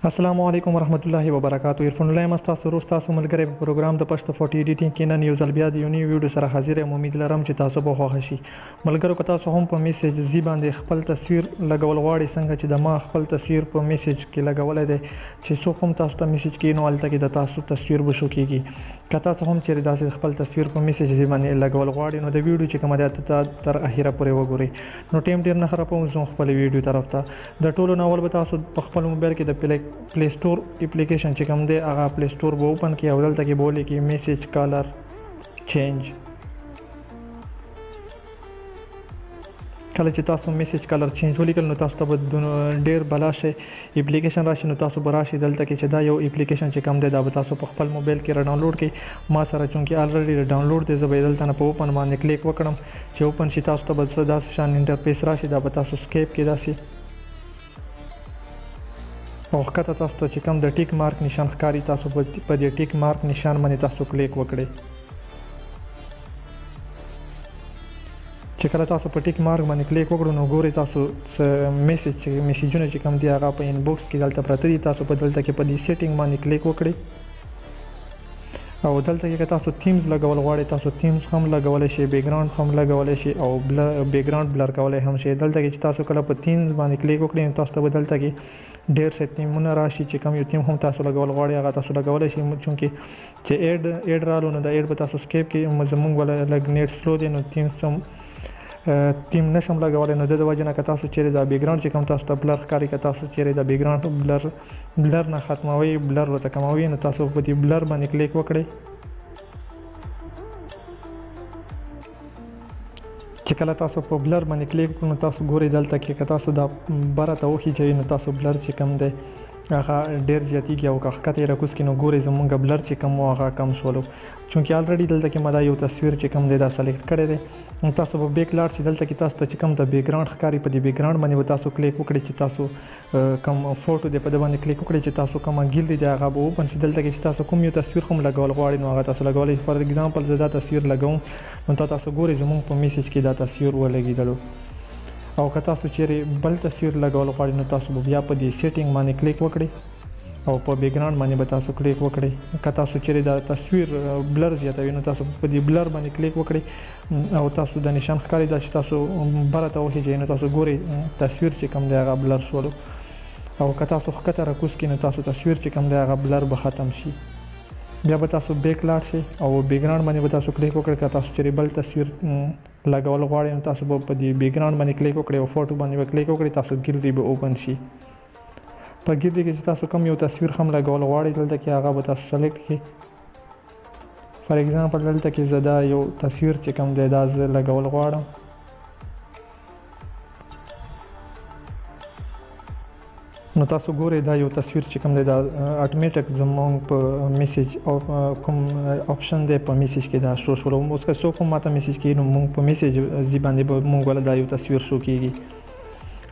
السلام علیکم ورحمت الله وبرکاتہ. عرفان الله مستاسو روز تاسو ملګری په پروګرام د پښتو فوټو ایډیټینګ کې نن یو ځل بیا د یو نوی ویډیو سره حاضر یم. امید لرم چې تاسو به خوښ شي. ملګرو که تاسو هم په میسج زی باندې خپل تصویر لګول غواړئ څنګه چې د ما خپل تصویر په میسج کې لګولای دی چې څوک هم تاسو ته میسج کوي نو هلته کې د تاسو تصویر به شو کېږي. که تاسو هم چیرې داسې خپل تصویر په میسج زی باندې لګول غواړئ نو د ویډیو چې کومه ده تر اخره پورې وګورئ. نو ټیم ډېر نه خرابوم، زه خپل ویډیو طرف ته د ټولو ناول به تاسو په خپل موبایل کې د پلی سټور اپلیکیشن چې کوم دی هغه پلی سټور به اوپن کړئ او دلته کې به ولیکئ میسج کالر چینج. کله چې تاسو میسج کالر چینج ولیکل نو تاسو ته به ډېر بلا شي اپلیکیشن راشي. نو تاسو به راشي دلته کې چې دا یو اپلیکیشن چې کوم دی دا به تاسو په خپل موبایل کې را ډاونلوډ کړئ. ما سره چونکې الریډي ډاونلوډ دی، زه به دلته نه په اوپن باندې کلیک وکړم چې اوپن شي. تاسو ته به څه داسې شان انټرفیس راشي، دا به تاسو سکیپ کړئ داسې او ښکته تاسو ته چې کوم د ټیک مارک نشان ښکاري تاسو په دې ټیک مارک نشان باندې تاسو کلیک وکړئ. چې کله تاسو په ټیک مارک باندې کلیک وکړو نو ګورئ تاسو میسیجونه چې کوم دي هغه په انبوکس کې دلته پراته دي. تاسو په دلته کې په دې سیټینګ باندې کلیک وکړئ او دلته کې که تاسو تیمز لګول غواړئ تاسو تیمز هم لګولی شئ، بیکګراوند هم لګولی شئ او بیکګراوند بلر کولی هم شئ. دلته کې چې تاسو کله په تیمز باندې کلیک وکړئ نو تاسو ته به دلته کې ډېر ښه تیمونه راشي چې کوم یو تیم هم تاسو لګول غواړئ هغه تاسو لګولی شئ. چونکې چې ایډ رالو نو د ایډ به تاسو سکیپ کړئ. زموږ والا لږ نیټ سلو دی نو تیم نشم لګولی نو د وجې نه که تاسو چیرې دا بیکګراوند چې کوم تاسو ته بلر ښکاري که تاسو چیرې د بیکګراوند بلر نه ختموئ، بلر ورته کموئ نو تاسو په دې بلر باندې کلیک وکړئ. چې کله تاسو په بلر باندې کلیک وکړئ نو تاسو ګورئ دلته کې که تاسو دا بره ته وخیچوئ نو تاسو بلر چې کوم دی هغه ډېر زیاتېږي او که ښکته یې راکوز کړي نو ګورئ زموږ بلر چې کوم و هغه کم شولو. چونکې الریډي دلته کې ما دا یو تصویر چې کوم دی دا سلیکټ کړی دی. نو تاسو به بیک لاړ شئ، دلته کې تاسو ته چې کوم د بیکګراوند ښکاري په دې بیکګراوند باندې به تاسو کلیک وکړئ چې تاسو کوم فوټو دی په ده باندې کلیک وکړئ چې تاسو کومه ګیلري دی هغه به اوپن شي. دلته کې چې تاسو کوم یو تصویر هم لګول غواړئ نو هغه تاسو لګولی. فار ایګزامپل زه دا تصویر لګوم نو تاسو ګورئ زموږ په میسج کې دا تصویر ولګېدلو. او که تاسو چیرې بل تصویر لګول غواړئ نو تاسو به بیا په دې سیټینګ باندې کلیک وکړئ او په بیکګراوند باندې به تاسو کلیک وکړئ. که تاسو چیرې دا تصویر بلر زیاتوي نو تاسو په دې بلر باندې کلیک وکړئ او تاسو د نشان ښکاري دا چې تاسو بره ته وخیژئ نو تاسو ګورئ تصویر چې کوم دی هغه بلر شولو. او که تاسو ښکته راکوز کړئ نو تاسو تصویر چې کوم دی هغه بلر به ختم شي. بیا به تاسو بیک لاړ شئ او بیکګراوند باندې به تاسو کلیک وکړئ. که تاسو چیرې بل تصویر لګول غواړئ نو تاسو به په دې بیکګراوند باندې کلیک وکړئ او فوټو باندې به کلیک وکړئ. تاسو ګیلري به اوپن شي. په ګیلري کې چې تاسو کوم یو تصویر هم لګول غواړئ دلته کې هغه به تاسو سلیکټ کړئ. فار ایګزامپل دلته کې زه دا یو تصویر چې کوم دی دا زه لګول غواړم. نو تاسو ګورئ دا یو تصویر چې کوم دی دا اټومیټک زموږ په میسج او کوم آپشن دی په میسج کې دا شو شولو. اوس که څوک هم ماته میسج کوي نو موږ په میسج زی باندې به موږ ولا دا یو تصویر شو کېږي.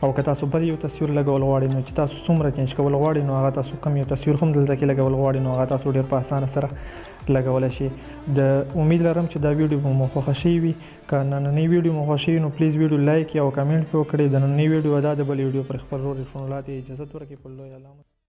او که تاسو بل یو تصویر لګول غواړئ نو چې تاسو څومره چینج کول غواړئ نو هغه تاسو کوم یو تصویر هم دلته کې لګول غواړئ نو هغه تاسو ډېر په اسانه سره لګولی شئ. امید لرم چې دا ویډیو به مو خوښه شوې وي. که نننۍ ویډیو مو خوښه شوي نو پلیز ویډیو لایک او کمنټ پې وکړئ. د نننۍ ویډیو دا د بل ویډیو پر خپل ورور عرفان الله ته اجازت ورکړئ. په لوی الله